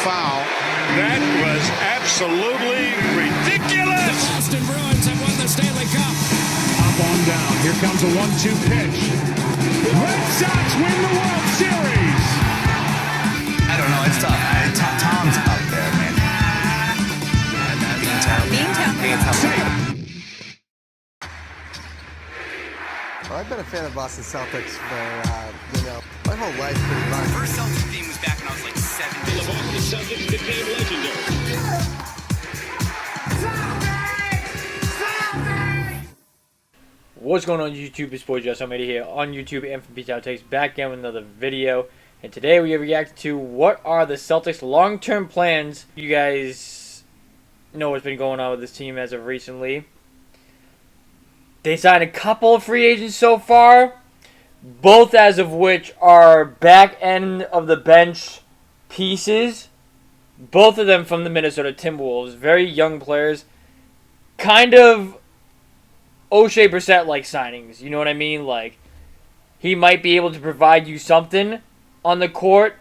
foul. That was absolutely ridiculous. The Boston Bruins have won the Stanley Cup. Up on down. Here comes a 1-2 pitch. Red Sox win the World Series. I don't know. It's tough. Tom's up there, man. Being tough. Well, I've been a fan of Boston Celtics for, my whole life pretty much. First Celtics game was back when I was like 7. The Boston Celtics became legendary. What's going on YouTube? It's boy Just Almeida here on YouTube and from Peace Out Takes back again with another video. And today we have reacted to what are the Celtics' long-term plans. You guys know what's been going on with this team as of recently. They signed a couple of free agents so far, both as of which are back end of the bench pieces. Both of them from the Minnesota Timberwolves. Very young players. Kind of O'Shea Brissett-like signings. You know what I mean? Like, he might be able to provide you something on the court.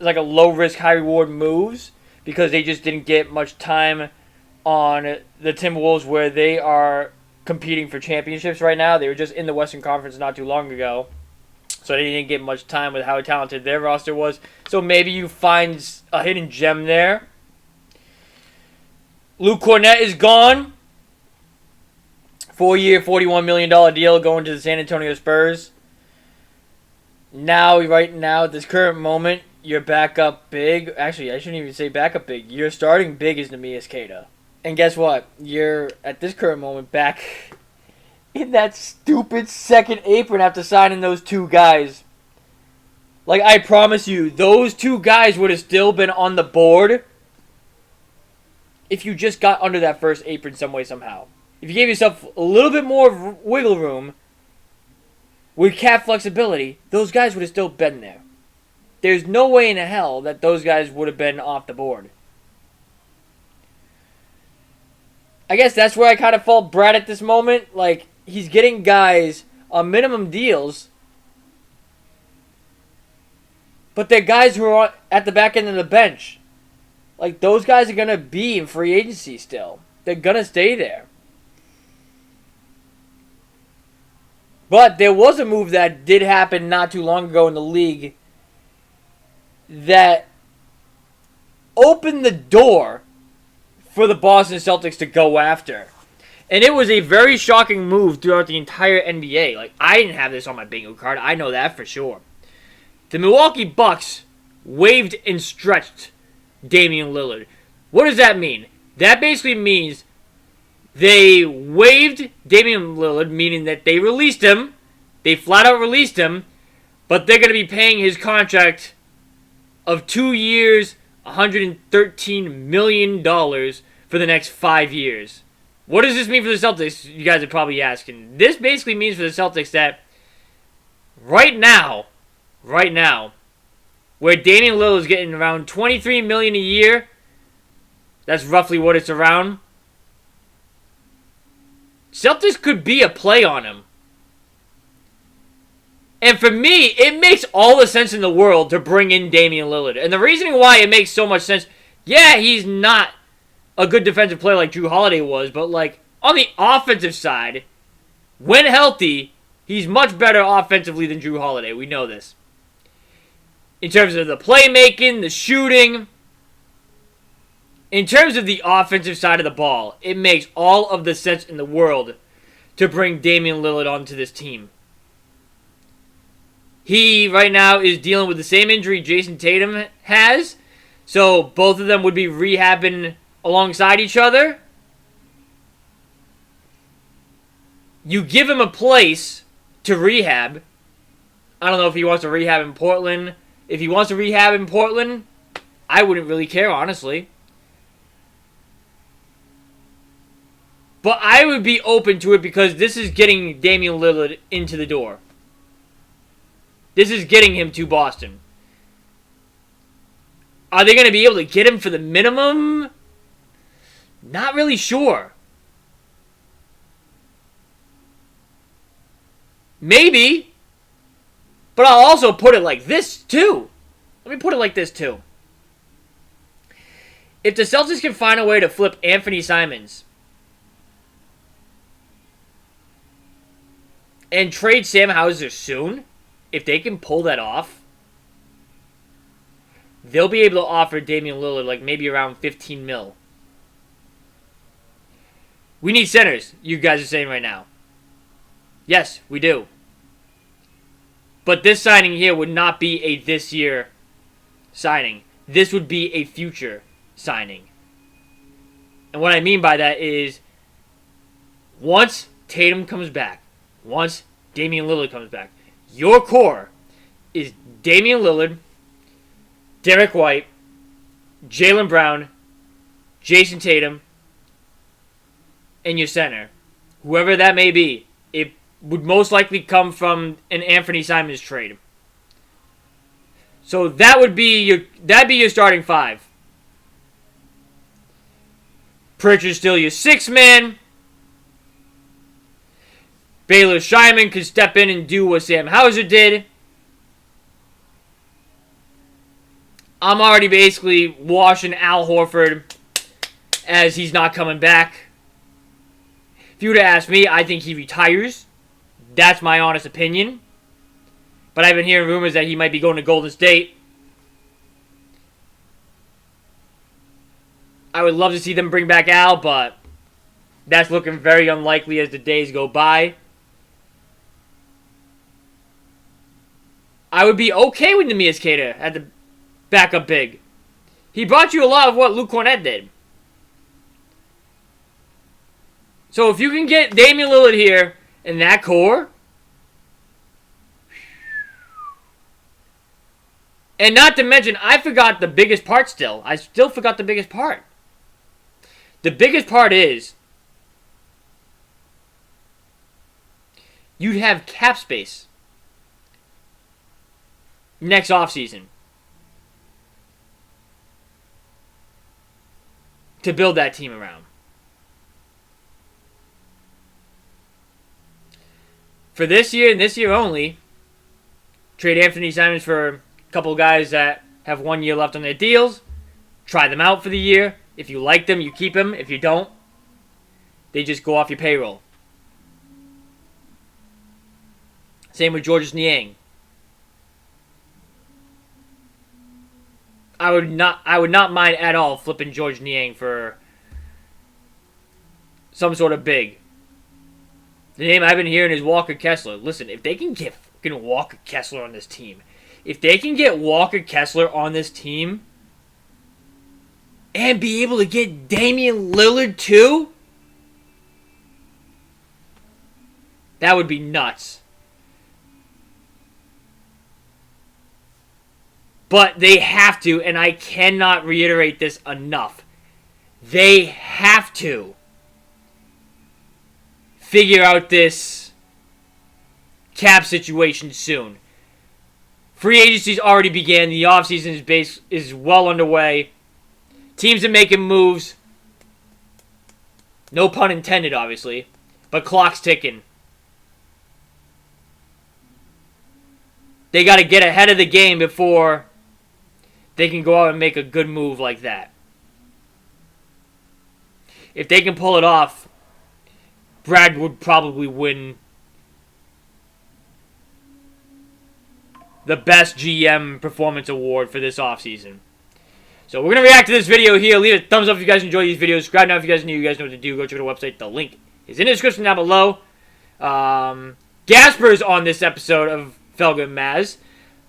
Like a low-risk, high-reward moves. Because they just didn't get much time on the Timberwolves where they are competing for championships right now. They were just in the Western Conference not too long ago. So they didn't get much time with how talented their roster was. So maybe you find a hidden gem there. Luke Cornett is gone. 4-year, $41 million deal going to the San Antonio Spurs. Now, right now, at this current moment, your backup big. Actually, I shouldn't even say backup big. Your starting big is Neemias Queta. And guess what? You're, at this current moment, back in that stupid second apron after signing those two guys. Like, I promise you, those two guys would have still been on the board if you just got under that first apron some way, somehow. If you gave yourself a little bit more wiggle room with cap flexibility, those guys would have still been there. There's no way in hell that those guys would have been off the board. I guess that's where I kind of fault Brad at this moment. Like, he's getting guys on minimum deals, but they're guys who are at the back end of the bench. Like, those guys are going to be in free agency still. They're going to stay there. But there was a move that did happen not too long ago in the league that opened the door for the Boston Celtics to go after. And it was a very shocking move throughout the entire NBA. Like, I didn't have this on my bingo card. I know that for sure. The Milwaukee Bucks waived and stretched Damian Lillard. What does that mean? That basically means they waived Damian Lillard, meaning that they released him. They flat out released him. But they're going to be paying his contract of 2 years, $113 million for the next 5 years. What does this mean for the Celtics? You guys are probably asking. This basically means for the Celtics that right now, where Damian Lillard is getting around $23 million a year, that's roughly what it's around. Celtics could be a play on him. And for me, it makes all the sense in the world to bring in Damian Lillard. And the reasoning why it makes so much sense, yeah, he's not a good defensive player like Drew Holiday was, but like on the offensive side, when healthy, he's much better offensively than Drew Holiday. We know this. In terms of the playmaking, the shooting, in terms of the offensive side of the ball, it makes all of the sense in the world to bring Damian Lillard onto this team. He, right now, is dealing with the same injury Jason Tatum has. So, both of them would be rehabbing alongside each other. You give him a place to rehab. I don't know if he wants to rehab in Portland. If he wants to rehab in Portland, I wouldn't really care, honestly. But I would be open to it because this is getting Damian Lillard into the door. This is getting him to Boston. Are they going to be able to get him for the minimum? Not really sure. Maybe. But I'll also put it like this, too. Let me put it like this, too. if the Celtics can find a way to flip Anthony Simons and trade Sam Hauser soon, if they can pull that off, they'll be able to offer Damian Lillard like maybe around 15 mil. We need centers, you guys are saying right now. Yes, we do. But this signing here would not be a this year signing. This would be a future signing. And what I mean by that is, once Tatum comes back, once Damian Lillard comes back, your core is Damian Lillard, Derek White, Jaylen Brown, Jason Tatum, and your center. Whoever that may be, it would most likely come from an Anthony Simons trade. So that'd be your starting five. Pritchard's still your sixth man. Baylor Scheinman could step in and do what Sam Hauser did. I'm already basically washing Al Horford as he's not coming back. If you were to ask me, I think he retires. That's my honest opinion. But I've been hearing rumors that he might be going to Golden State. I would love to see them bring back Al, but that's looking very unlikely as the days go by. I would be okay with Neemias Queta at the backup big. He brought you a lot of what Luke Cornett did. So if you can get Damian Lillard here in that core, and not to mention, I forgot the biggest part still. I still forgot the biggest part. The biggest part is you'd have cap space next offseason to build that team around. For this year and this year only, trade Anthony Simons for a couple guys that have 1 year left on their deals. Try them out for the year. If you like them, you keep them. If you don't, they just go off your payroll. Same with Georges Niang. I would not mind at all flipping Georges Niang for some sort of big. The name I've been hearing is Walker Kessler. Listen, if they can get fucking Walker Kessler on this team, and be able to get Damian Lillard too, that would be nuts. But they have to, and I cannot reiterate this enough. They have to figure out this cap situation soon. Free agency's already began. The offseason is well underway. Teams are making moves. No pun intended, obviously. But clock's ticking. They got to get ahead of the game before they can go out and make a good move like that. If they can pull it off, Brad would probably win the best GM performance award for this offseason. So we're going to react to this video here. Leave a thumbs up if you guys enjoy these videos. Subscribe now if you guys are new. You guys know what to do. Go check out the website. The link is in the description down below. Gasper's on this episode of Felger and Mazz.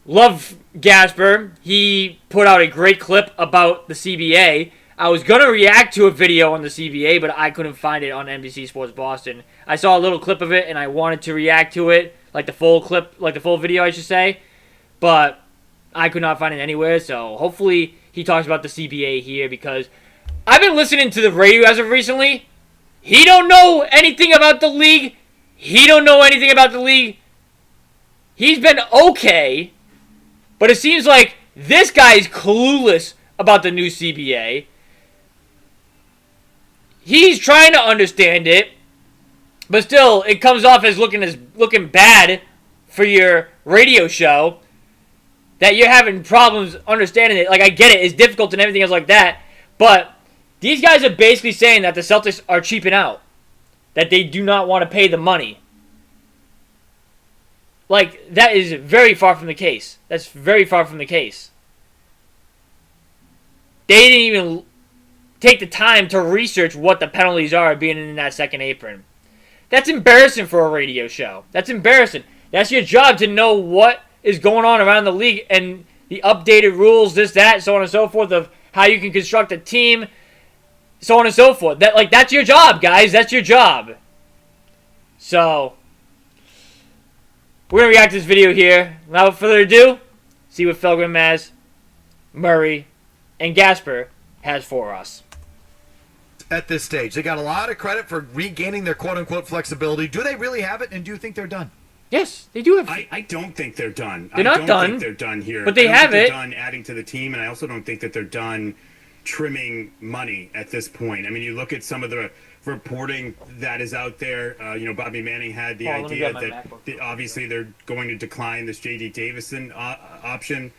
Love Gasper. He put out a great clip about the CBA. I was going to react to a video on the CBA, but I couldn't find it on NBC Sports Boston. I saw a little clip of it, and I wanted to react to it, like the full clip, like the full video, I should say. But I could not find it anywhere, so hopefully he talks about the CBA here, because I've been listening to the radio as of recently. He don't know anything about the league. He's been okay, but it seems like this guy's clueless about the new CBA. He's trying to understand it, but still, it comes off as looking bad for your radio show, that you're having problems understanding it. Like, I get it, it's difficult and everything else like that, But these guys are basically saying that the Celtics are cheaping out. That they do not want to pay the money. Like, that is very far from the case. That's very far from the case. They didn't even take the time to research what the penalties are being in that second apron. That's embarrassing for a radio show. That's embarrassing. That's your job to know what is going on around the league and the updated rules, this, that, so on and so forth, of how you can construct a team, so on and so forth. That's your job, guys. That's your job. So, we're going to react to this video here. Without further ado, see what Felger, Mazz, Murray, and Gasper has for us. At this stage, they got a lot of credit for regaining their quote-unquote flexibility. Do they really have it, and do you think they're done? Yes, they do have. I don't think they're done. They're not I don't done, think they're done here. but they I don't have think it. They're done adding to the team, and I also don't think that they're done trimming money at this point. I mean, you look at some of the reporting that is out there. Bobby Manning had the idea that obviously they're going to decline this J.D. Davison option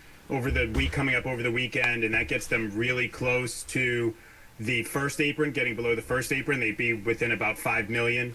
coming up over the weekend, and that gets them really close to the first apron, getting below the first apron. They'd be within about $5 million.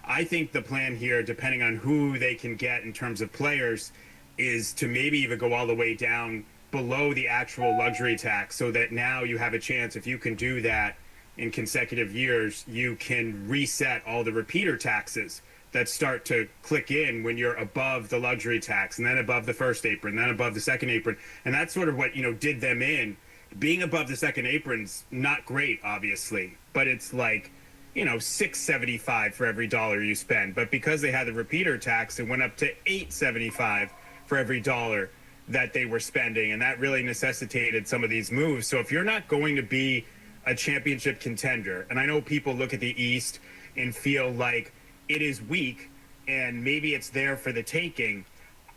I think the plan here, depending on who they can get in terms of players, is to maybe even go all the way down below the actual luxury tax, so that now you have a chance, if you can do that in consecutive years, you can reset all the repeater taxes that start to click in when you're above the luxury tax, and then above the first apron, then above the second apron. And that's sort of what, did them in. Being above the second apron's not great, obviously, but it's like, $6.75 for every dollar you spend. But because they had the repeater tax, it went up to $8.75 for every dollar that they were spending, and that really necessitated some of these moves. So if you're not going to be a championship contender, and I know people look at the East and feel like it is weak and maybe it's there for the taking,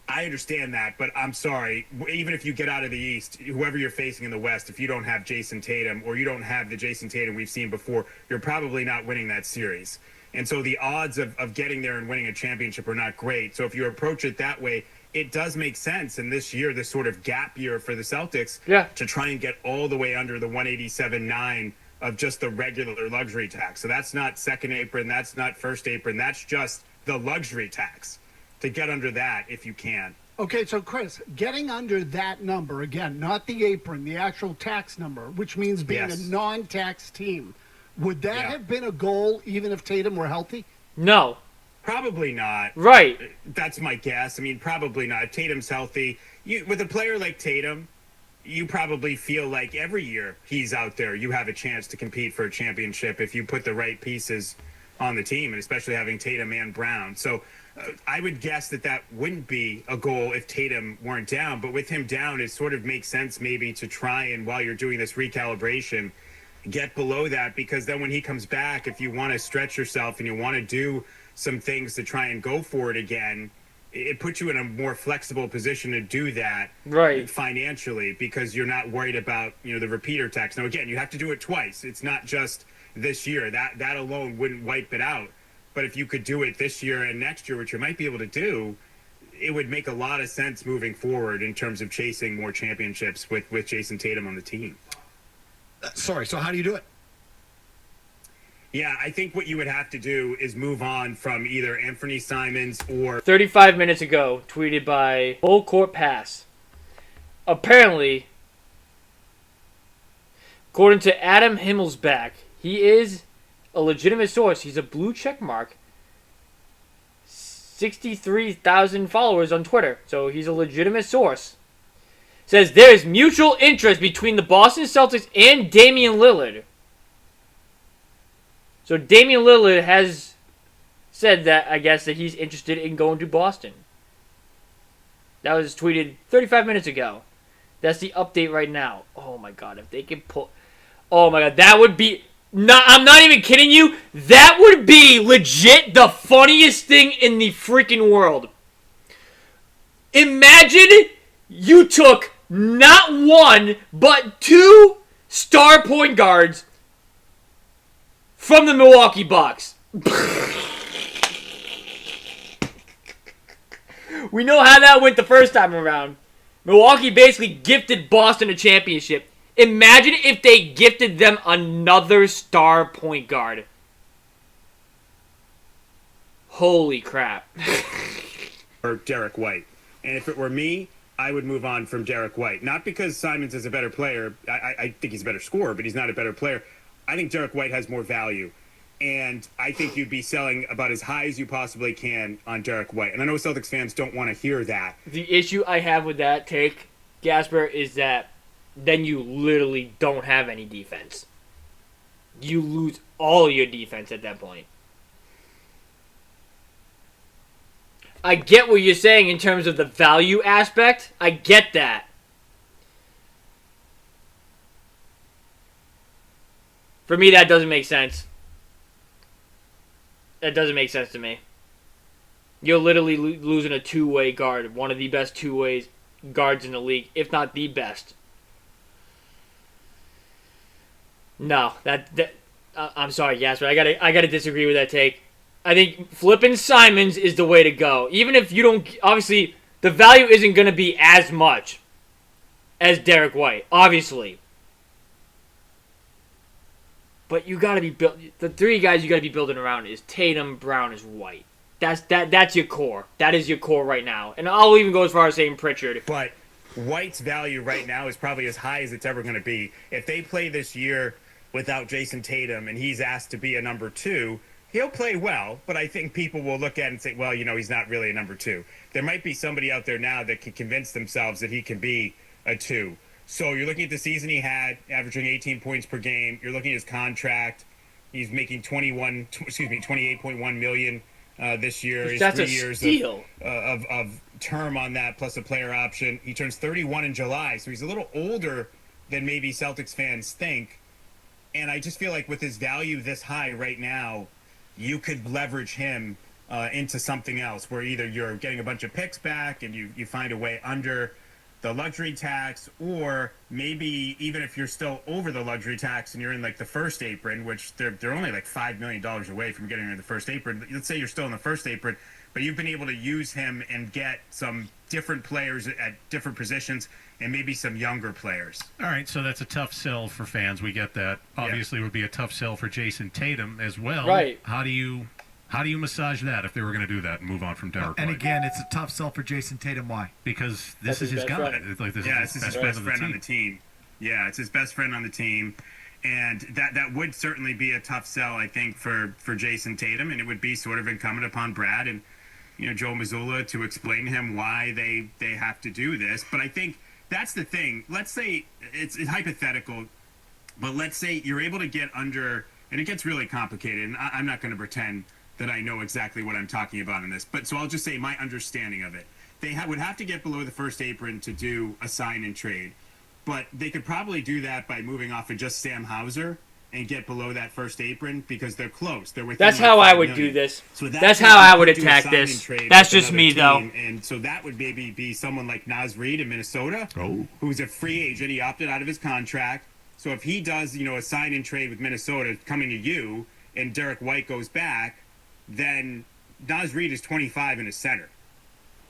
I understand that, but I'm sorry. Even if you get out of the East, whoever you're facing in the West, if you don't have Jason Tatum, or you don't have the Jason Tatum we've seen before, you're probably not winning that series. And so the odds of getting there and winning a championship are not great. So if you approach it that way, it does make sense in this year, this sort of gap year for the Celtics, to try and get all the way under the 187.9 of just the regular luxury tax. So that's not second apron, that's not first apron, that's just the luxury tax. To get under that if you can. Okay, so Chris, getting under that number, again, not the apron, the actual tax number, which means being a non-tax team, would that have been a goal even if Tatum were healthy? No. Probably not. Right. That's my guess. I mean, probably not. If Tatum's healthy, with a player like Tatum, you probably feel like every year he's out there, you have a chance to compete for a championship if you put the right pieces on the team, and especially having Tatum and Brown. So I would guess that wouldn't be a goal if Tatum weren't down. But with him down, it sort of makes sense maybe to try and, while you're doing this recalibration, get below that, because then when he comes back, if you want to stretch yourself and you want to do some things to try and go for it again, it puts you in a more flexible position to do that financially, because you're not worried about the repeater tax. Now again, you have to do it twice. It's not just this year. That alone wouldn't wipe it out. But if you could do it this year and next year, which you might be able to do, it would make a lot of sense moving forward in terms of chasing more championships with Jason Tatum on the team. Sorry, so how do you do it? Yeah, I think what you would have to do is move on from either Anthony Simons or... 35 minutes ago, tweeted by Full Court Pass. Apparently, according to Adam Himmelsbach, he is a legitimate source. He's a blue check mark. 63,000 followers on Twitter. So he's a legitimate source. Says there is mutual interest between the Boston Celtics and Damian Lillard. So Damian Lillard has said that, I guess, that he's interested in going to Boston. That was tweeted 35 minutes ago. That's the update right now. Oh my god, if they could pull... Oh my god, that would be... I'm not even kidding you. That would be legit the funniest thing in the freaking world. Imagine you took not one, but two star point guards from the Milwaukee Bucks. We know how that went the first time around. Milwaukee basically gifted Boston a championship. Imagine if they gifted them another star point guard. Holy crap. Or Derek White. And if it were me, I would move on from Derek White. Not because Simons is a better player. I think he's a better scorer, but he's not a better player. I think Derek White has more value. And I think you'd be selling about as high as you possibly can on Derek White. And I know Celtics fans don't want to hear that. The issue I have with that take, Gasper, is that then you literally don't have any defense. You lose all your defense at that point. I get what you're saying in terms of the value aspect. I get that. For me, that doesn't make sense. That doesn't make sense to me. You're literally losing a two-way guard, one of the best two-way guards in the league, if not the best. No, I'm sorry, Gasper. I gotta disagree with that take. I think flipping Simons is the way to go. Even if you don't, obviously, the value isn't going to be as much as Derek White, obviously. But you got to be built. The three guys you got to be building around is Tatum, Brown, is White. That's your core. That is your core right now. And I'll even go as far as saying Pritchard. But White's value right now is probably as high as it's ever going to be. If they play this year without Jason Tatum and he's asked to be a number 2, he'll play well, but I think people will look at it and say, well, he's not really a number 2. There might be somebody out there now that can convince themselves that he can be a 2. So you're looking at the season he had, averaging 18 points per game. You're looking at his contract. He's making $28.1 million this year. That's a 3 years steal. Of term on that, plus a player option. He turns 31 in July, so he's a little older than maybe Celtics fans think. And I just feel like with his value this high right now, you could leverage him into something else where either you're getting a bunch of picks back and you find a way under the luxury tax, or maybe even if you're still over the luxury tax and you're in like the first apron, which they're only like $5 million away from getting in the first apron. Let's say you're still in the first apron, but you've been able to use him and get some different players at different positions and maybe some younger players. All right, so that's a tough sell for fans. We get that. Obviously, it would be a tough sell for Jason Tatum as well. Right. How do you massage that if they were going to do that and move on from Derek And White? again, it's a tough sell for Jason Tatum. Why? Because That's this is his his best guy. friend. It's like this It's is his best friend on the team. Yeah, it's his best friend on the team. And that would certainly be a tough sell, I think, for Jason Tatum. And it would be sort of incumbent upon Brad and Joe Mazzulla to explain to him why they have to do this. But I think that's the thing. Let's say it's hypothetical, but let's say you're able to get under, and it gets really complicated. And I'm not going to pretend that I know exactly what I'm talking about in this. But so I'll just say my understanding of it. They would have to get below the first apron to do a sign and trade. But they could probably do that by moving off of just Sam Hauser and get below that first apron because they're close. They're within. That's like how I 5 would million. do this. So That's how I would attack this. That's just me, though. And so that would maybe be someone like Mazz Reed in Minnesota, who's a free agent. He opted out of his contract. So if he does, a sign and trade with Minnesota coming to you, and Derek White goes back, then Mazz Reed is 25 in his center.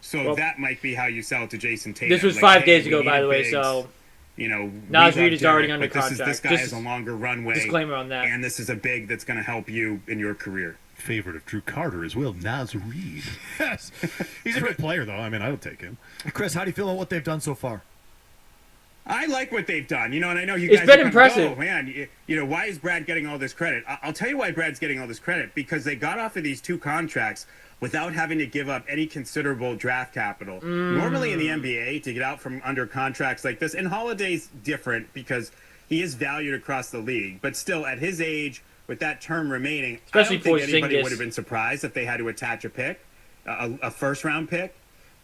So that might be how you sell it to Jason Tatum. This was 5 days ago, by the way, so Mazz Reed is already under contract. This guy has a longer runway. Disclaimer on that. And this is a big that's going to help you in your career. Favorite of Drew Carter as well, Mazz Reed. Yes. He's a good player, though. I mean, I would take him. Chris, how do you feel about what they've done so far? I like what they've done, and I know you It's guys been are impressive. Oh man, why is Brad getting all this credit? I'll tell you why Brad's getting all this credit, because they got off of these 2 contracts without having to give up any considerable draft capital. Normally in the NBA, to get out from under contracts like this, and Holiday's different because he is valued across the league, but still at his age, with that term remaining, Especially I don't think for anybody Porzingis. would have been surprised if they had to attach a pick, a first-round pick,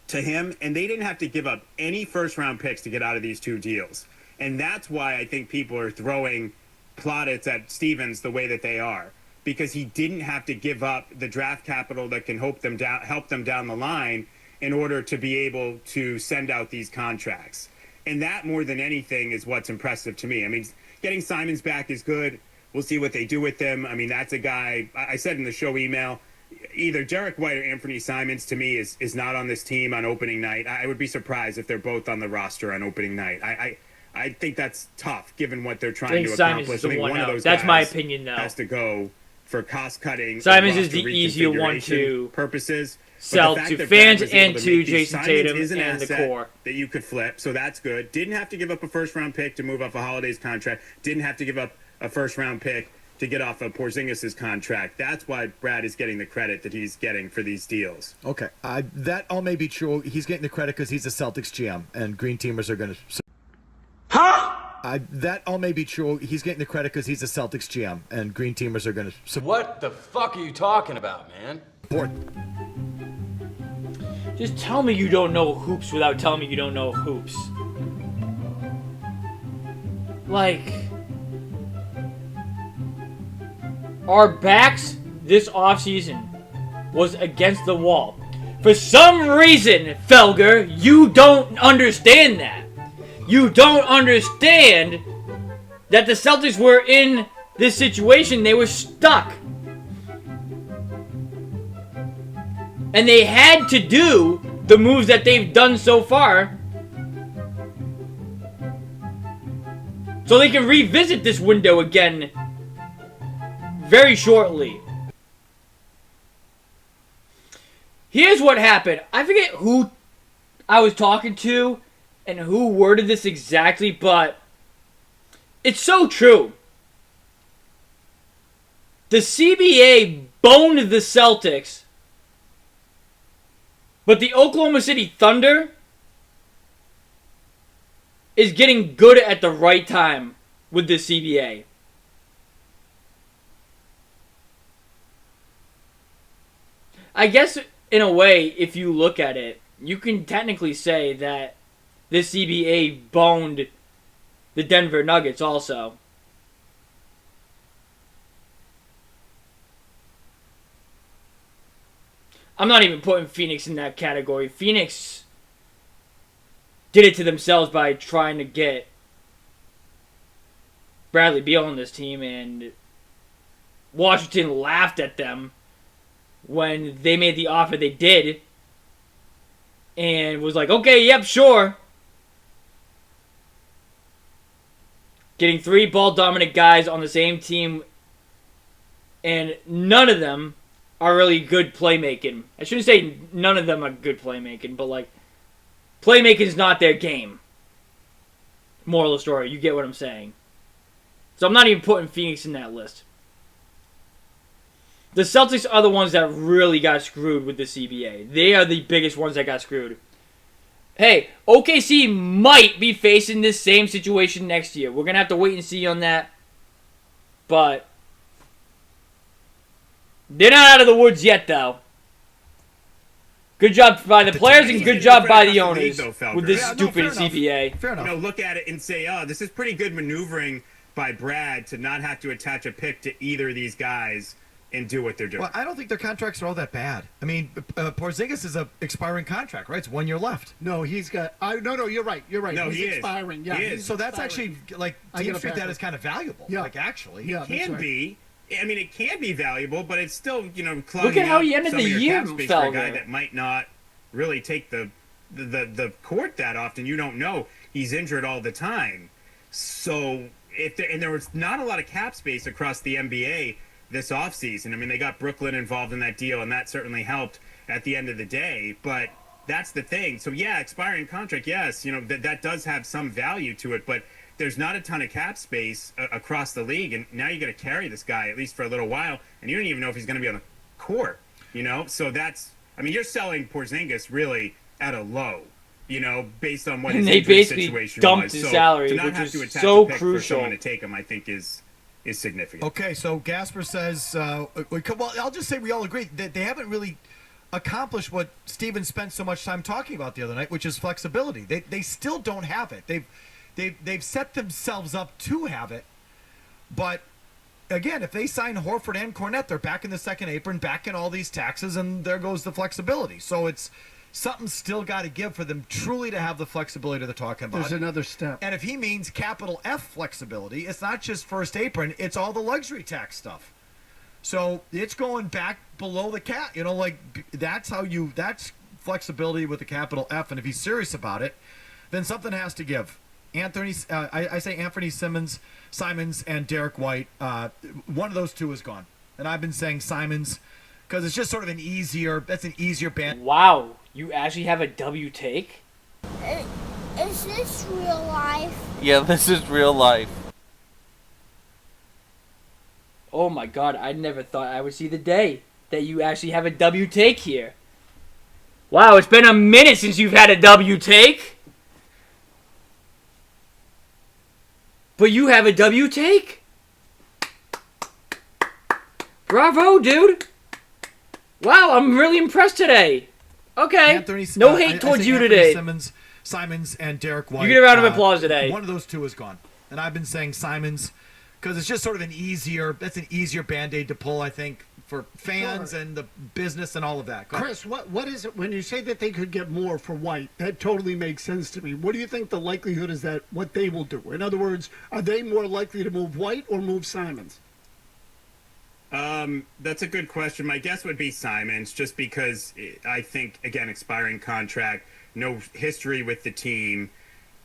to him, and they didn't have to give up any first-round picks to get out of these 2 deals. And that's why I think people are throwing plaudits at Stevens the way that they are, because he didn't have to give up the draft capital that can help them down the line in order to be able to send out these contracts. And that, more than anything, is what's impressive to me. I mean, getting Simons back is good. We'll see what they do with him. I mean, that's a guy, I said in the show email, either Derek White or Anthony Simons, to me, is not on this team on opening night. I would be surprised if they're both on the roster on opening night. I think that's tough given what they're I trying think to Simons accomplish. is the I think one one of out. those That's guys my opinion, though. has to go for cost cutting. Simons is the easier one to purposes. sell But the to fact that fans Brad was able and to to make these Jason signings Tatum is an and the asset core. that you could flip, so that's good. Didn't have to give up a first-round pick to move off a Holiday's contract. Didn't have to give up a first-round pick to get off of Porzingis' contract. That's why Brad is getting the credit that he's getting for these deals. Okay, that all may be true. He's getting the credit because he's a Celtics GM, and Green Teamers are going to. That all may be true. He's getting the credit because he's a Celtics GM, and Green Teamers are going to. What the fuck are you talking about, man? Support. Just tell me you don't know hoops without telling me you don't know hoops. Like, our backs this offseason was against the wall. For some reason, Felger, you don't understand that. You don't understand that the Celtics were in this situation. They were stuck. And they had to do the moves that they've done so far so they can revisit this window again very shortly. Here's what happened. I forget who I was talking to and who worded this exactly, but it's so true. The CBA boned the Celtics, but the Oklahoma City Thunder is getting good at the right time with the CBA. I guess, in a way, if you look at it, you can technically say that the CBA boned the Denver Nuggets also. I'm not even putting Phoenix in that category. Phoenix did it to themselves by trying to get Bradley Beal on this team, and Washington laughed at them when they made the offer they did and was like, okay, yep, sure. Getting 3 ball-dominant guys on the same team, and none of them are really good playmaking. I shouldn't say none of them are good playmaking, but, like, playmaking is not their game. Moral of the story, you get what I'm saying. So I'm not even putting Phoenix in that list. The Celtics are the ones that really got screwed with the CBA. They are the biggest ones that got screwed. Hey, OKC might be facing this same situation next year. We're going to have to wait and see on that. But they're not out of the woods yet, though. Good job by the players and good job by the owners with this stupid CBA. Fair enough. Look at it and say, oh, this is pretty good maneuvering by Brad to not have to attach a pick to either of these guys and do what they're doing. Well, I don't think their contracts are all that bad. I mean, Porzingis is a expiring contract, right? It's 1 year left. No, he's got. No, you're right. You're right. No, he's he is. expiring. Yeah, He is. he's So that's expiring. actually like teams treat that as kind of valuable. Yeah. Like actually, Yeah. Can that's right. be. I mean, it can be valuable, but it's still, Look clogging at how up he ended some the of your year, cap space for a guy Felger. that might not really take the court that often. You don't know. He's injured all the time. So there was not a lot of cap space across the NBA this offseason. I mean, they got Brooklyn involved in that deal, and that certainly helped at the end of the day. But that's the thing. So, yeah, expiring contract, yes, that does have some value to it. But there's not a ton of cap space across the league. And now you got to carry this guy, at least for a little while. And you don't even know if he's going to be on the court, So that's – I mean, you're selling Porzingis really at a low, based on what his And they injury basically situation dumped was. his So salary, to not which have is to attach so a pick crucial. for someone to take him, I think is significant. Okay, so Gasper says, well, I'll just say we all agree that they haven't really accomplished what Steven spent so much time talking about the other night, which is flexibility. They still don't have it. They've set themselves up to have it, but again, if they sign Horford and Cornette, they're back in the second apron, back in all these taxes, and there goes the flexibility. So it's something still got to give for them truly to have the flexibility they're talking about. There's another step. And if he means capital F flexibility, it's not just first apron, it's all the luxury tax stuff. So it's going back below the cap. That's flexibility with the capital F. And if he's serious about it, then something has to give. I say Anthony Simons, and Derek White. One of those two is gone, and I've been saying Simons because it's just sort of an easier band. Wow, you actually have a W take? Is this real life? Yeah, this is real life. Oh my god, I never thought I would see the day that you actually have a W take here. Wow, it's been a minute since you've had a W take. But you have a W take? Bravo, dude. Wow, I'm really impressed today. Okay, no hate towards you today. Simons and Derek White. You get a round of applause today. One of those two is gone, and I've been saying Simons because it's just sort of an easier Band-Aid to pull, I think, for fans and the business and all of that. Chris, what is it when you say that they could get more for White? That totally makes sense to me. What do you think the likelihood is that what they will do? In other words, are they more likely to move White or move Simons? That's a good question. My guess would be Simons, just because I think, again, expiring contract, no history with the team,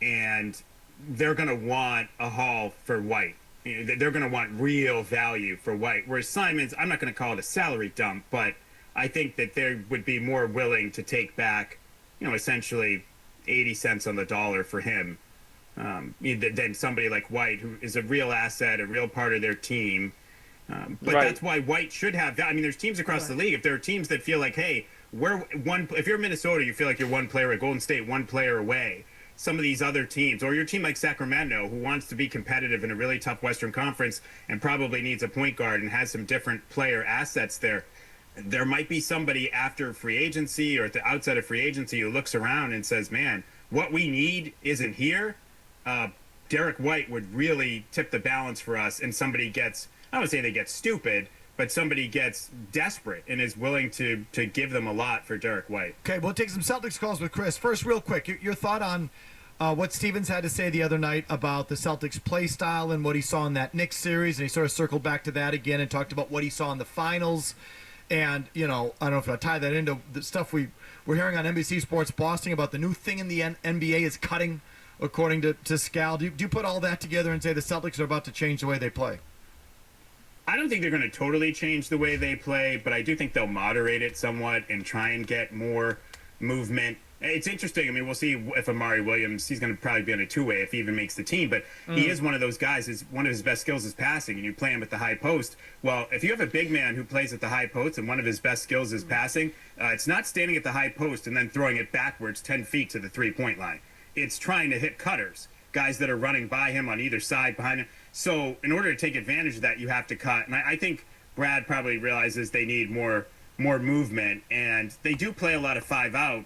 and they're going to want a haul for White. They're going to want real value for White. Whereas Simons, I'm not going to call it a salary dump, but I think that they would be more willing to take back, essentially 80 cents on the dollar for him than somebody like White, who is a real asset, a real part of their team. But that's why White should have that. I mean, there's teams across the league. If there are teams that feel like, hey, if you're Minnesota, you feel like you're one player, or Golden State, one player away. Some of these other teams, or your team like Sacramento, who wants to be competitive in a really tough Western Conference and probably needs a point guard and has some different player assets there. There might be somebody after free agency or at the outside of free agency who looks around and says, man, what we need isn't here. Derek White would really tip the balance for us, and somebody gets, I don't want to say they get stupid, but somebody gets desperate and is willing to give them a lot for Derek White. Okay, we'll take some Celtics calls with Chris. First, real quick, your thought on what Stevens had to say the other night about the Celtics' play style and what he saw in that Knicks series, and he sort of circled back to that again and talked about what he saw in the finals. And, I don't know if I tie that into the stuff we're hearing on NBC Sports Boston about the new thing in the NBA is cutting, according to Scal. Do you put all that together and say the Celtics are about to change the way they play? I don't think they're going to totally change the way they play, but I do think they'll moderate it somewhat and try and get more movement. It's interesting. I mean, we'll see if Amari Williams, he's going to probably be on a two-way if he even makes the team, but he is one of those guys, one of his best skills is passing, and you play him at the high post. Well, if you have a big man who plays at the high post and one of his best skills is passing, it's not standing at the high post and then throwing it backwards 10 feet to the three-point line. It's trying to hit cutters, guys that are running by him on either side behind him. So in order to take advantage of that, you have to cut. And I think Brad probably realizes they need more movement. And they do play a lot of 5 out.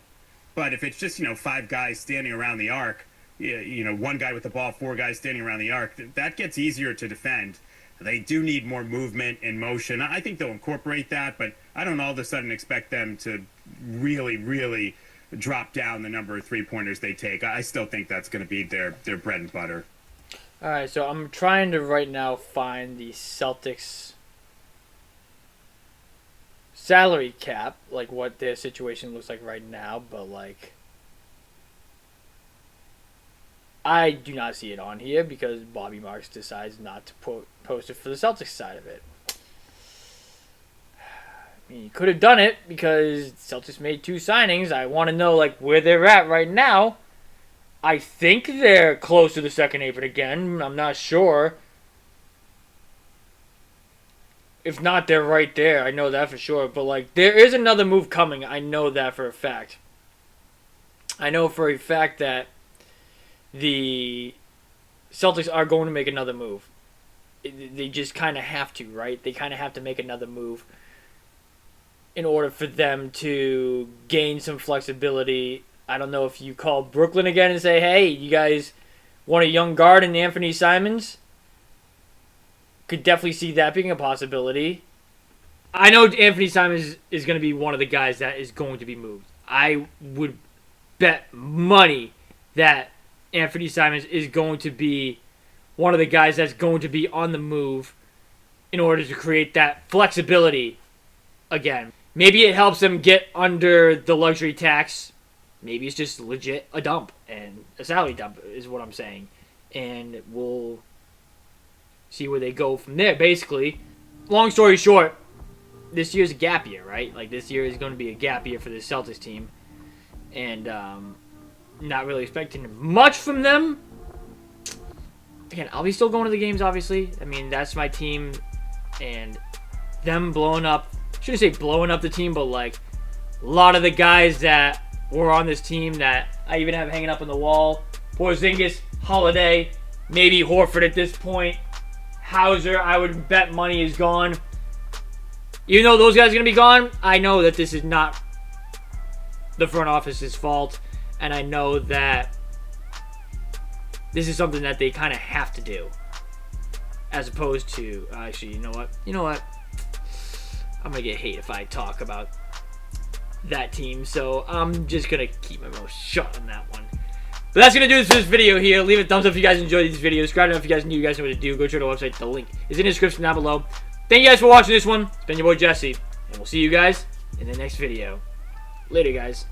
But if it's just, 5 guys standing around the arc, one guy with the ball, 4 guys standing around the arc, that gets easier to defend. They do need more movement and motion. I think they'll incorporate that, but I don't all of a sudden expect them to really, really drop down the number of three-pointers they take. I still think that's going to be their bread and butter. All right, so I'm trying to right now find the Celtics salary cap, like what their situation looks like right now, but like I do not see it on here because Bobby Marks decides not to post it for the Celtics side of it. I mean, he could have done it because Celtics made 2 signings. I want to know like where they're at right now. I think they're close to the second apron again. I'm not sure. If not, they're right there. I know that for sure. But, like, there is another move coming. I know that for a fact. I know for a fact that the Celtics are going to make another move. They just kind of have to, right? They kind of have to make another move in order for them to gain some flexibility. I don't know if you call Brooklyn again and say, hey, you guys want a young guard in Anthony Simons? Could definitely see that being a possibility. I know Anthony Simons is going to be one of the guys that is going to be moved. I would bet money that Anthony Simons is going to be one of the guys that's going to be on the move in order to create that flexibility again. Maybe it helps them get under the luxury tax maybe it's just legit a dump and a salary dump is what I'm saying. And we'll see where they go from there. Basically, long story short, this year's a gap year, right? Like, this year is going to be a gap year for the Celtics team. And not really expecting much from them. Again, I'll be still going to the games, obviously. I mean, that's my team. And them blowing up, I shouldn't say blowing up the team, but like a lot of the guys that were on this team that I even have hanging up on the wall. Porzingis, Holiday, maybe Horford at this point. Hauser, I would bet money is gone. Even though those guys are going to be gone, I know that this is not the front office's fault. And I know that this is something that they kind of have to do. As opposed to, actually, you know what? I'm going to get hate if I talk about that team. So I'm just going to keep my mouth shut on that one. But that's going to do it for this video here. Leave a thumbs up if you guys enjoyed these videos. Subscribe if you guys knew you guys know what to do. Go to our website. The link is in the description down below. Thank you guys for watching this one. It's been your boy Jesse. And we'll see you guys in the next video. Later, guys.